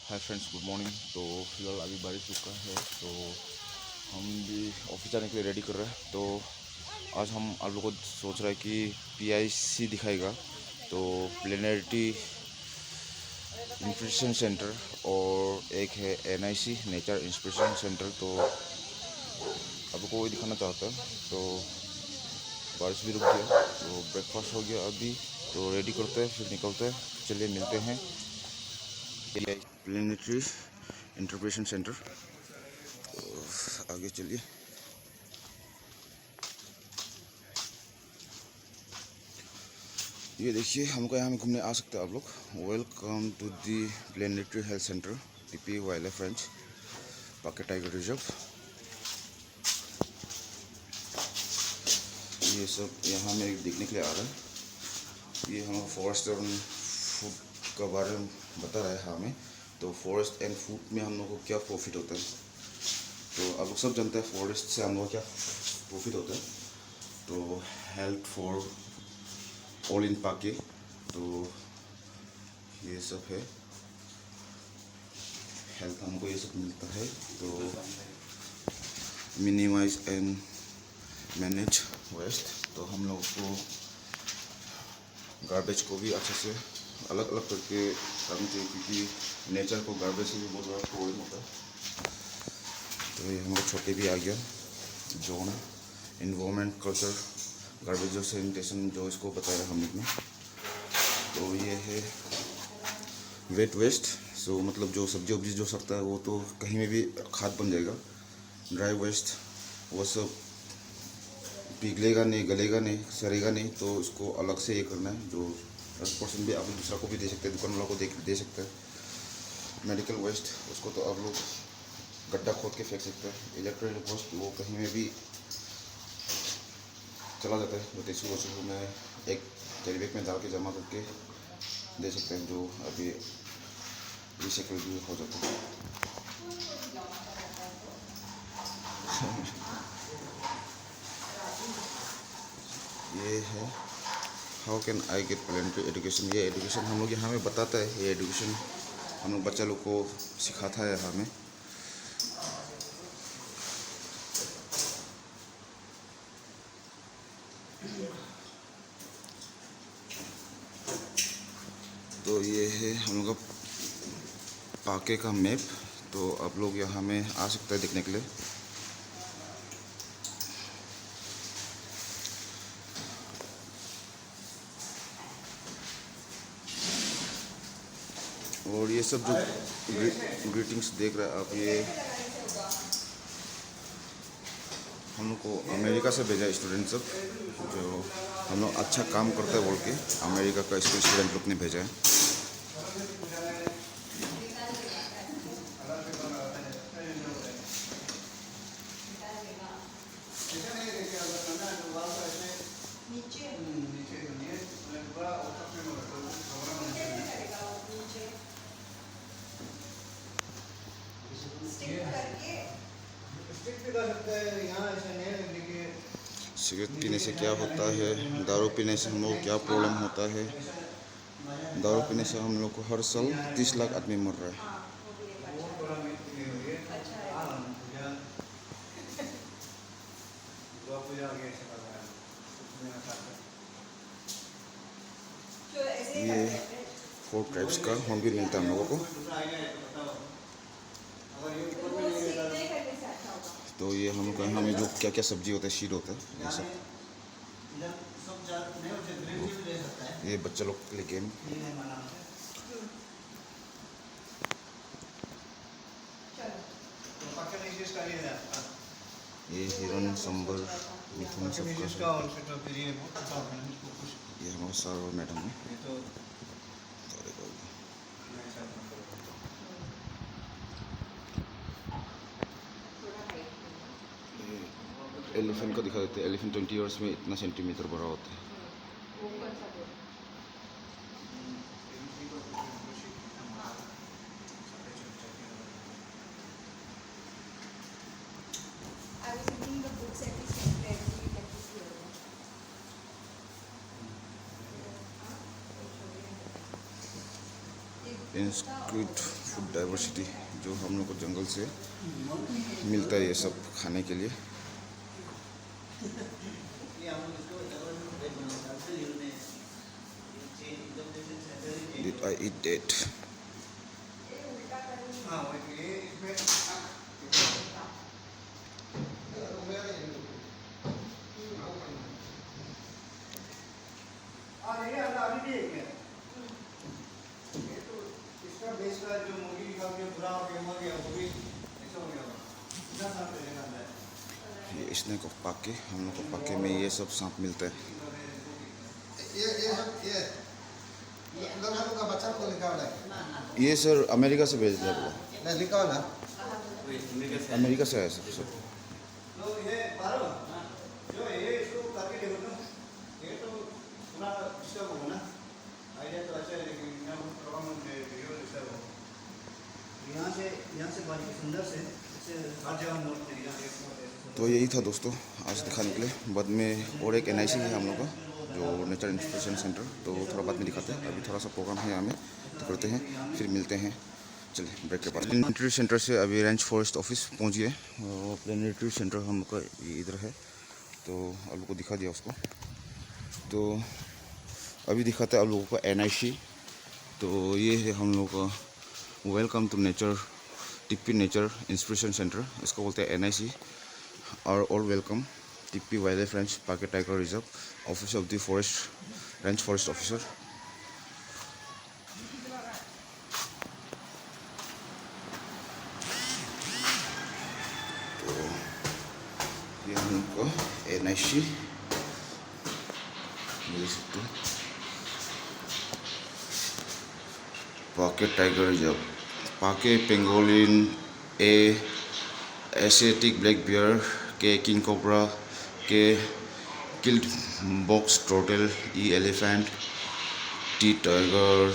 हाय friends, good morning. तो फिलहाल अभी बारिश रुका है, तो हम भी ऑफिस जाने के लिए रेडी कर रहे हैं। तो आज हम आप लोगों को सोच रहे हैं कि पीआईसी दिखाएगा, तो प्लेनेरिटी इंस्पिरेशन सेंटर, और एक है एनआईसी नेचर इंस्पिरेशन सेंटर। तो आप लोग को वही दिखाना चाहता है। तो बारिश भी रुक गया, तो ब्रेकफास्ट हो गया अभी, तो रेडी करते हैं फिर निकलते हैं। चलिए मिलते हैं प्लेनेटरी इंटरप्रेशन सेंटर। आगे चलिए। ये देखिए, हमको यहाँ में घूमने आ सकते हैं आप लोग। Welcome to the planetary health centre, TP wild life range, Pakke tiger reserve. ये सब यहाँ में देखने के लिए आ रहा है। ये हम फॉरेस्ट और फूड का बारे में बता रहा है हमें। तो फॉरेस्ट एंड फूड में हम लोग को क्या प्रॉफिट होता है, तो आप लोग सब जानते हैं फॉरेस्ट से हम लोग क्या प्रॉफिट होता है। तो हेल्थ फॉर ऑल इन पाके, तो ये सब है। हेल्थ हमको ये सब मिलता है। तो मिनिमाइज एंड मैनेज वेस्ट, तो हम लोग को गार्बेज को भी अच्छे से अलग अलग करके करना चाहिए, क्योंकि नेचर को गार्बेज से भी बहुत बड़ा प्रॉब्लम होता है। तो ये हम लोग छोटे भी आ गया जोन इन्वायरमेंट कल्चर गार्बेज जो सैनिटेशन जो इसको बताया हम लोग ने। तो ये है वेट वेस्ट, सो मतलब जो सब्जी वब्जी जो सकता है वो तो कहीं में भी खाद बन जाएगा। ड्राई वेस्ट वो सब पिघलेगा नहीं, गलेगा नहीं, सड़ेगा नहीं, तो उसको अलग से ये करना है। जो 10% भी आप दूसरा को भी दे सकते हैं, दुकान वाला को दे सकते हैं। मेडिकल वेस्ट उसको तो आप लोग गड्ढा खोद के फेंक सकते हैं। इलेक्ट्रॉनिक वेस्ट वो कहीं में भी चला जाता है, तो टिश्यू वशू में एक कैरी बैग में डाल के जमा करके दे सकते हैं, जो अभी रिसाइकल भी हो जाता है। ये है how can I get planetary education. ये एजुकेशन हम लोग यहाँ में बताता है। ये एजुकेशन हम लोग बच्चा लोग को सिखाता है यहाँ में। तो ये है हम लोग का पाके का मैप। तो आप लोग यहाँ में आ सकते हैं देखने के लिए। और ये सब जो ग्रीटिंग्स देख रहे हैं आप, ये हम लोग को अमेरिका से भेजा स्टूडेंट सब, जो हम लोग अच्छा काम करते हैं बोल के अमेरिका का स्टूडेंट लोग ने भेजा है। सिगरेट पीने से क्या होता है, दारू पीने से हम लोग को क्या प्रॉब्लम होता है। दारू पीने से हम लोग को हर साल 30 लाख आदमी मर रहा है। ये 4 ट्राइब्स का हॉर्नबिल मिलता है हम लोगों को। तो ये हम लोग का यहाँ में जो क्या क्या सब्जी होता है, शीड होता है, ये सब। ये बच्चा लोग के लिए गेम। ये हिरन, संबर, मिथुन सबका। ये हमारा सर मैडम है। एलिफेंट को दिखा देते हैं। एलिफेंट 20 ईयर्स में इतना सेंटीमीटर बड़ा होता है। Inscribed फूड डाइवर्सिटी जो हम लोग को जंगल से मिलता है, ये सब खाने के लिए। Did I eat that? ये स्नेक ऑफ पाके, हम लोग को पाके में ये सब सांप मिलता है। ये सर अमेरिका से भेज दिया बोला। लिखा ना अमेरिका से आया सब सब। तो यही था दोस्तों आज दिखाने के लिए। बाद में और एक NIC है हम लोग का, जो नेचर इंस्पिरेशन सेंटर, तो थोड़ा बाद में दिखाते हैं। अभी थोड़ा सा प्रोग्राम है यहाँ में, तो करते हैं, फिर मिलते हैं। चलिए ब्रेक के बाद। प्लानिटरी सेंटर से अभी रेंज फॉरेस्ट ऑफिस पहुँच गए। प्लानिटरी सेंटर हम लोग का इधर है, तो आप लोग को दिखा दिया उसको। तो अभी दिखाते हैं आप लोगों को NIC। तो ये है हम लोग का welcome to nature, Tippi nature inspiration centre, इसको बोलते हैं NIC। Are all welcome Tippi wild life range Pakke tiger reserve, office of the forest range forest officer. तो ये हम लोग को NIC देख सकते हैं, Pakke tiger reserve, Pakke pangolin, Asiatic black bear, के किंग कोबरा, के किल्ड बॉक्स टोटल, एलिफेंट, टी टाइगर,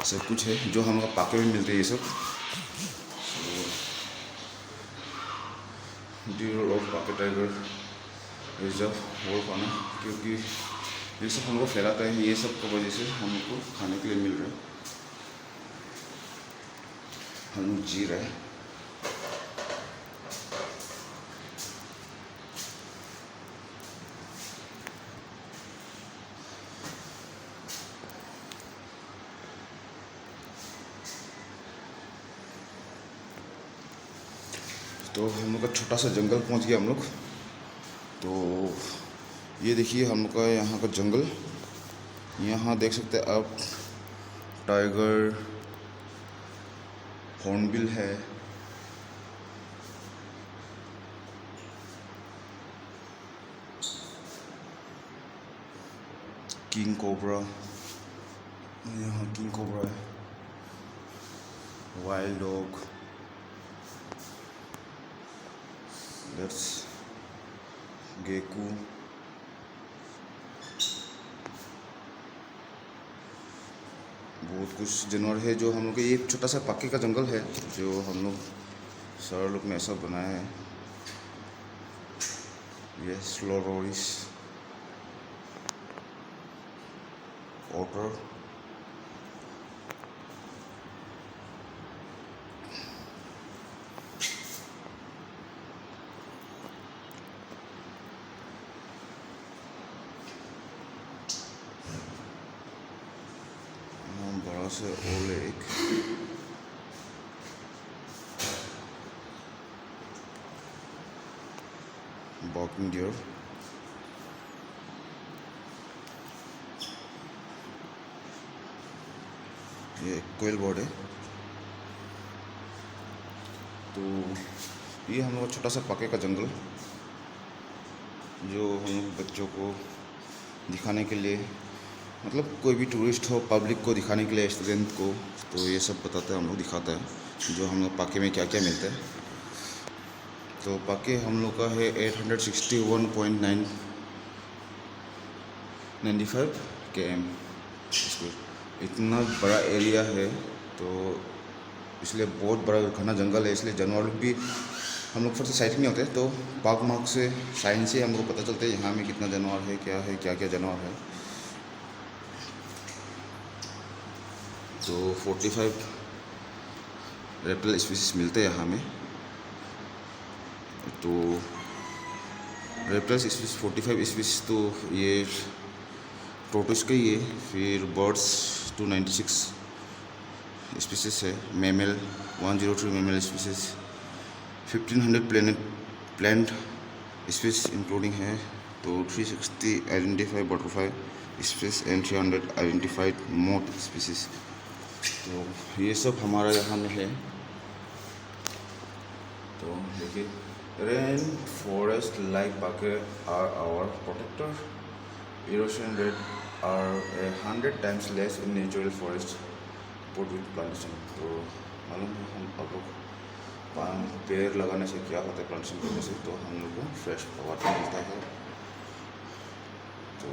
सब कुछ है जो हम लोग पाके में मिलते हैं। ये सब deer of Pakke tiger reserve वो खाना, क्योंकि ये सब हम लोग फैलाता है, ये सब की वजह से हम लोग को खाने के लिए मिल रहा है, हम लोग जी रहे हैं। तो हम लोग का छोटा सा जंगल पहुंच गया हम लोग। तो ये देखिए हम लोग का यहाँ का जंगल, यहाँ देख सकते हैं आप, टाइगर, हॉर्नबिल है, किंग कोबरा, यहाँ किंग कोबरा है, वाइल्ड डॉग, लेट्स गेकू, बहुत कुछ जानवर है जो हम लोग के, ये छोटा सा पक्के का जंगल है जो हम लोग सर लोग ने ऐसा बनाया है। ये स्लोरोरिस, ओटर, बड़ा से ओले, एक बॉकिंग डियर, ये कोयल बर्ड है। तो ये हम लोग का छोटा सा पक्के का जंगल जो हम लोग बच्चों को दिखाने के लिए, मतलब कोई भी टूरिस्ट हो, पब्लिक को दिखाने के लिए, स्टूडेंट को, तो ये सब बताता है, हम लोग दिखाता है जो हम लोग पाके में क्या क्या मिलता है। तो पाके हम लोग का है 861.95 km स्क्वायर, इतना बड़ा एरिया है। तो इसलिए बहुत बड़ा घना जंगल है, इसलिए जानवर भी हम लोग फर्स्ट साइट नहीं होते। तो पार्क मार्क से, साइंस से हम लोग पता चलता है यहाँ में कितना जानवर है, क्या क्या जानवर है। तो 45 रेप्टाइल स्पीसीज मिलते हैं यहाँ में। तो रेप्टाइल स्पीसीज 45 स्पीसीज तो ये टोटस का ही है। फिर बर्ड्स 296 स्पीसीज है। Mammal 103 mammal species, 1500 plant species including है। तो 360 identified butterfly species and 300 identified moth species. तो ये सब हमारा यहाँ में है। तो देखिए, rainforest like Pakke are our protector, erosion rate are 100 times less in natural forest put with plantation। तो मालूम है हम आप लोग पेड़ लगाने से क्या होता है, प्लांटेशन करने से तो हम लोग को फ्रेश वाटर मिलता है, तो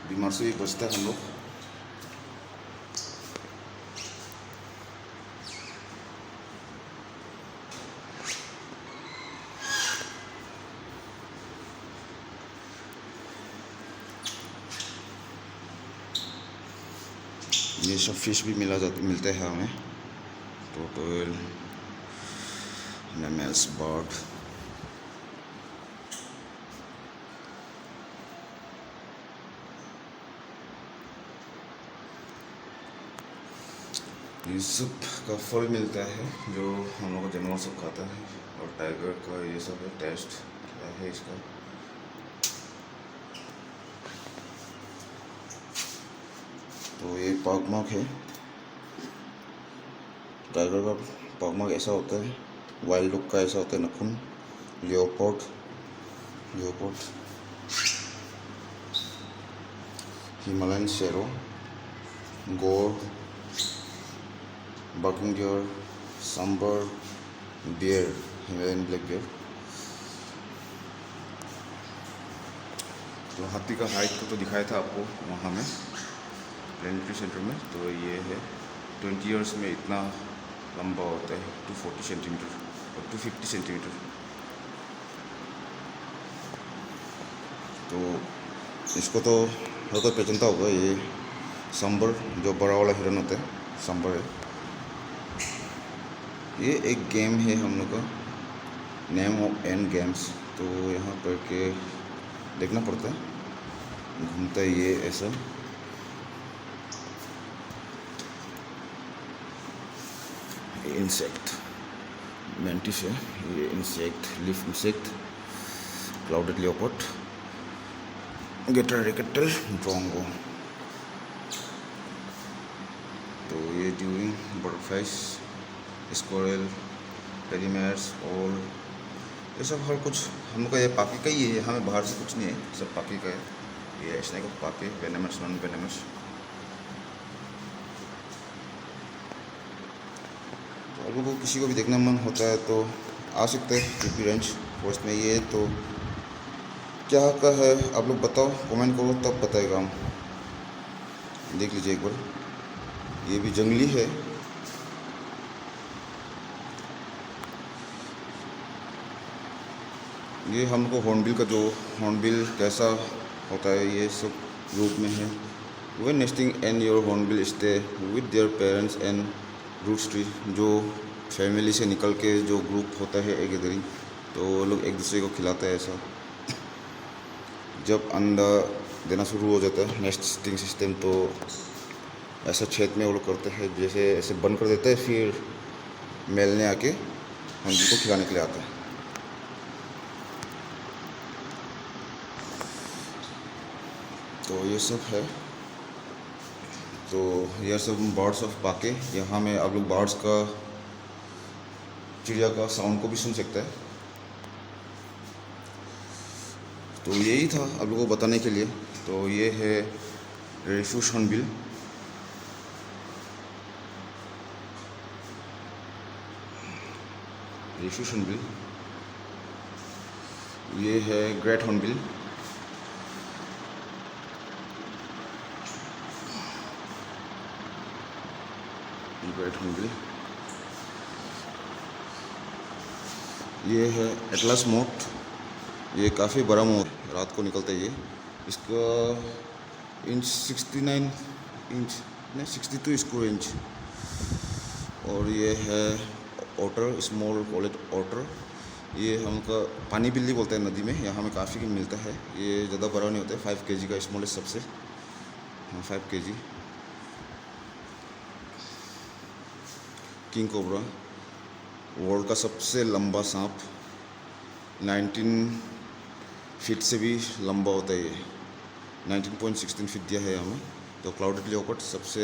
बीमार से भी बचता है हम लोग। ये सब फिश भी मिलते हैं हमें। टोटल मैमल्स, बर्ड, ये सब का फल मिलता है जो हम लोग को जानवर सब खाता है। और टाइगर का ये सब है। टेस्ट क्या है इसका, तो ये पॉगमार्क है। टाइगर का पॉगमार्क ऐसा होता है, वाइल्ड डॉग का ऐसा होता है नखून। Leopold, Himalayan serow, gaur, barking deer, sambar, bear, Himalayan black bear. तो हाथी का हाइट को तो दिखाया था आपको वहाँ में प्लानिटरी सेंटर में। तो ये है 20 ईयर्स में इतना लंबा होता है, 240 सेंटीमीटर और 250 सेंटीमीटर। तो इसको तो हर कोई पहचानता होगा, ये सांबर जो बड़ा वाला हिरन होता है, सांबर है। ये एक गेम है हम लोग का, नेम ऑफ एंड गेम्स। तो यहाँ पर के देखना पड़ता है, घूमता है ये ऐसा। इंसेक्ट मैंटिस है ये, insect, leaf insect, clouded leopard, गेटर रिकेटल, ड्रोंगो। तो ये ड्यूरिंग बटरफ्लाइज, स्क्वायरल, पेरीमेर्स, ऑल ये सब हर कुछ हम लोग का ये पाकी का ही है। हमें बाहर से कुछ नहीं है, सब पाकी का है। ये स्नेक ऑफ पाकी, वेनेमस, नॉन वेनेमस। तो आप लोगों को किसी को भी देखना मन होता है तो आ सकते हैं यूपी रेंज फॉरेस्ट में। ये तो क्या का है आप लोग बताओ, कमेंट करो तब बताएगा हम। देख लीजिए एक बार, ये भी जंगली है। ये हमको हॉर्नबिल का, जो हॉर्नबिल कैसा होता है ये सब ग्रुप में है। When nesting and your hornbill stay with their parents and roots tree. जो फैमिली से निकल के जो ग्रुप होता है एक गैदरिंग, तो वो लोग एक दूसरे को खिलाते हैं ऐसा। जब अंडा देना शुरू हो जाता है नेस्टिंग सिस्टम, तो ऐसा छेद में वो लोग करते हैं, जैसे ऐसे बंद कर देते हैं, फिर मेल ने आके हॉर्नबिल को खिलाने के लिए आता है। तो ये सब है। तो यह सब बर्ड्स ऑफ पाके। यहाँ में आप लोग बर्ड्स का, चिड़िया का साउंड को भी सुन सकते हैं। तो यही था आप लोगों को बताने के लिए। तो ये है रेफ्यूज हॉर्नबिल। रेफ्यूज हॉर्नबिल, ये है ग्रेट हॉर्नबिल। ग्रेट हॉर्नबिल, ये है एटलस मोथ। ये काफ़ी बड़ा मोथ, रात को निकलता है ये। इसका इंच 69 इंच कितने 62 स्क्रू इंच। और ये है ओटर, स्मॉल वॉलेट ओटर। ये हमका पानी बिल्ली बोलते हैं नदी में, यहाँ हमें काफ़ी मिलता है। ये ज़्यादा बड़ा नहीं होता है, 5 kg का स्मॉलेस्ट सबसे, 5 kg। किंग कोबरा, वर्ल्ड का सबसे लंबा सांप, 19 फीट से भी लंबा होता है ये, 19.16 फीट दिया है हमें। तो क्लाउडेड लेओपार्ड सबसे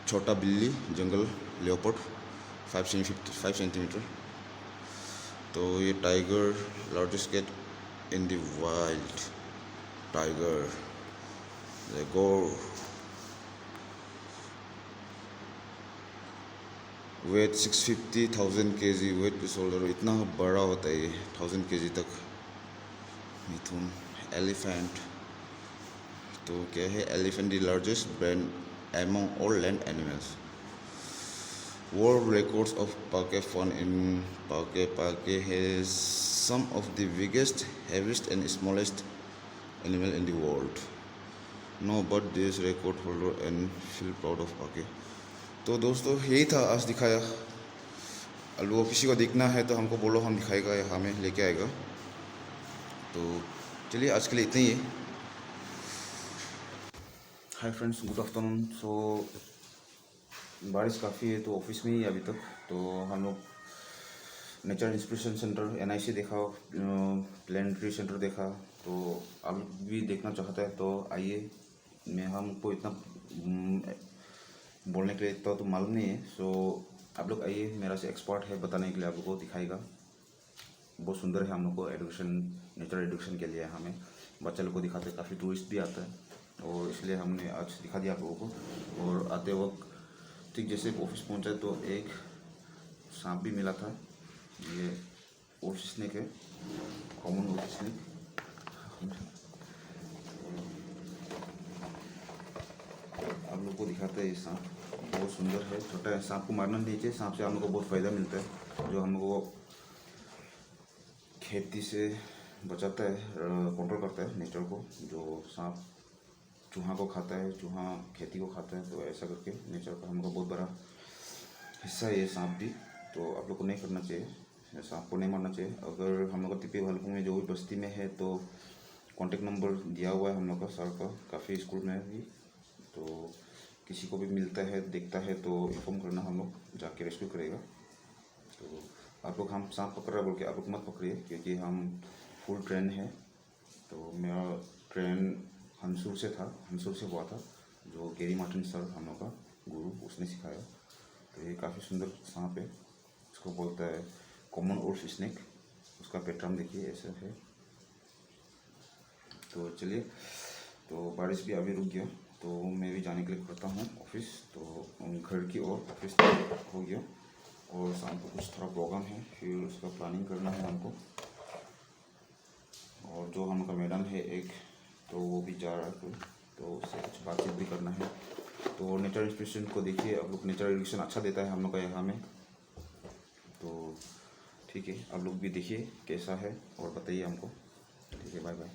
छोटा बिल्ली, जंगल लेओपार्ड, 5 सेंटीमीटर। तो ये tiger, largest cat in the wild, tiger gaur. Weight 650,000 kg weight पे शोल्डर, इतना बड़ा होता है ये, 1000 kg तक। मिथुन, एलिफेंट। तो क्या है, elephant the largest brain among all land animals. World records of Pake found in Pake has some of the biggest, heaviest and smallest animal in the world. No but this record holder and feel proud of Pake. तो दोस्तों यही था आज दिखाया। अब वो किसी को देखना है तो हमको बोलो, हम दिखाएगा या हमें लेके आएगा। तो चलिए आज के लिए इतना ही है। Hi friends, good afternoon. So बारिश काफ़ी है तो ऑफिस में ही अभी तक। तो हम लोग नेचर इंस्पिरेशन सेंटर NIC देखा, प्लानिटरी सेंटर देखा। तो आप भी देखना चाहता है तो आइए। मैं हमको इतना बोलने के लिए इतना तो मालूम नहीं है। सो आप लोग आइए, मेरा से एक्सपर्ट है बताने के लिए, आप लोग को दिखाएगा। बहुत सुंदर है हम लोग को एडुकेशन, नेचर एडुकेशन के लिए हमें बच्चे लोग को दिखाते हैं। काफ़ी टूरिस्ट भी आता है और इसलिए हमने आज दिखा दिया आप लोगों को। और आते वक्त ठीक जैसे ऑफिस पहुंचा तो एक सांप भी मिला था। ये वुल्फ स्नेक है, कॉमन वुल्फ स्नेक। आप लोग को दिखाते हैं ये सांप, बहुत सुंदर है, छोटा है। सांप को मारना नहीं चाहिए, सांप से हम लोग को बहुत फ़ायदा मिलता है, जो हम लोग को खेती से बचाता है, कंट्रोल करता है नेचर को। जो सांप चूहा को खाता है, चूहा खेती को खाता है, तो ऐसा करके नेचर का हम लोग बहुत बड़ा हिस्सा है ये सांप भी। तो आप लोग को नहीं करना चाहिए, सांप को नहीं मारना चाहिए। अगर हम लोग का तिप्पी भालपुर में जो भी बस्ती में है तो कॉन्टेक्ट नंबर दिया हुआ है हम लोग का सर का, काफ़ी स्कूल में भी। तो किसी को भी मिलता है, देखता है तो इन्फॉर्म करना, हम लोग जाके रेस्क्यू करेगा। तो आप लोग हम सांप पकड़ रहा बोल के आप लोग मत पकड़िए, क्योंकि हम फुल ट्रेन है। तो मेरा ट्रेन हंसूर से था, हंसूर से हुआ था, जो गेरी मार्टिन सर हम लोग का गुरु, उसने सिखाया। तो ये काफ़ी सुंदर सांप है, इसको बोलता है कॉमन वुल्फ स्नेक। उसका पैटर्न देखिए ऐसा है। तो चलिए, तो बारिश भी अभी रुक गया, तो मैं भी जाने के लिए करता हूँ ऑफिस। तो घर की ओर ऑफिस हो गया और शाम को कुछ थोड़ा प्रोग्राम है, फिर उसका प्लानिंग करना है हमको। और जो हम लोग का मैडम है एक, तो वो भी जा रहा है, तो उससे कुछ बातचीत भी करना है। तो नेचर इंस्पिरेशन को देखिए आप लोग, नेचर एडुकेशन अच्छा देता है हम लोग का यहाँ में। तो ठीक है, आप लोग भी देखिए कैसा है और बताइए हमको। ठीक है, बाय बाय।